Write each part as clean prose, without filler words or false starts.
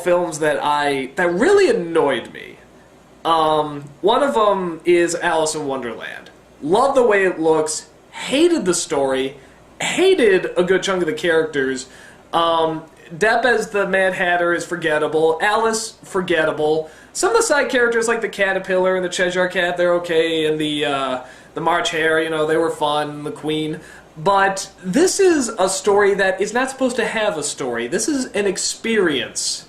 films that really annoyed me. One of them is Alice in Wonderland. Love the way it looks, hated the story, hated a good chunk of the characters. Depp as the Mad Hatter is forgettable. Alice, forgettable. Some of the side characters like the Caterpillar and the Cheshire Cat, they're okay, and the March Hare, you know, they were fun, the Queen. But this is a story that is not supposed to have a story. This is an experience.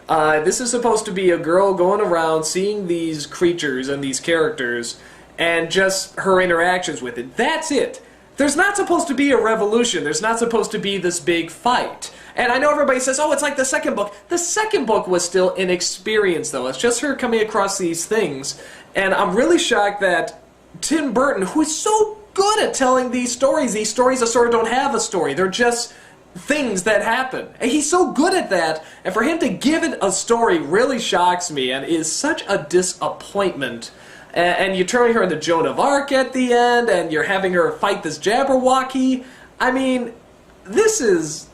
This is supposed to be a girl going around seeing these creatures and these characters and just her interactions with it. That's it. There's not supposed to be a revolution. There's not supposed to be this big fight. And I know everybody says, oh, it's like the second book. The second book was still an experience, though. It's just her coming across these things. And I'm really shocked that Tim Burton, who is so good at telling these stories that sort of don't have a story. They're just things that happen. And he's so good at that, and for him to give it a story really shocks me and is such a disappointment. And you turn her into Joan of Arc at the end, and you're having her fight this Jabberwocky. I mean, this is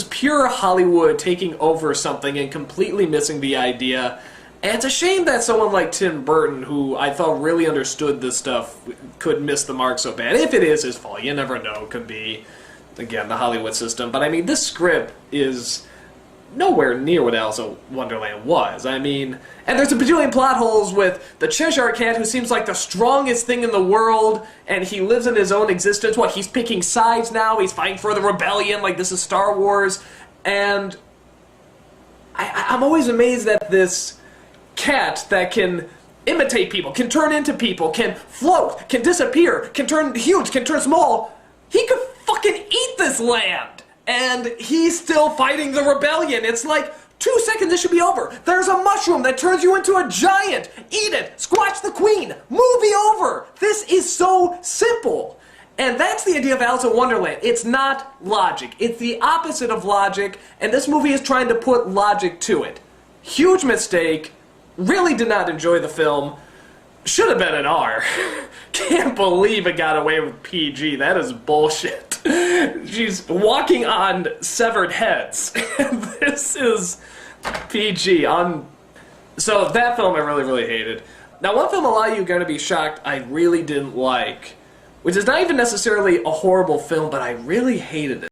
pure Hollywood taking over something and completely missing the idea. And it's a shame that someone like Tim Burton, who I thought really understood this stuff, could miss the mark so bad. If it is his fault, you never know. Could be, again, the Hollywood system. But I mean, this script is nowhere near what Alice in Wonderland was. I mean, and there's a bajillion plot holes with the Cheshire Cat, who seems like the strongest thing in the world, and he lives in his own existence. What, he's picking sides now? He's fighting for the rebellion, like this is Star Wars. And I'm always amazed at this cat that can imitate people, can turn into people, can float, can disappear, can turn huge, can turn small. He could fucking eat this land! And he's still fighting the rebellion. It's like, 2 seconds, this should be over. There's a mushroom that turns you into a giant. Eat it. Squash the queen. Movie over. This is so simple. And that's the idea of Alice in Wonderland. It's not logic. It's the opposite of logic, and this movie is trying to put logic to it. Huge mistake. Really did not enjoy the film. Should have been an R. Can't believe it got away with PG. That is bullshit. She's walking on severed heads. This is PG. So that film I really, really hated. Now, one film a lot of you are going to be shocked I really didn't like, which is not even necessarily a horrible film, but I really hated it.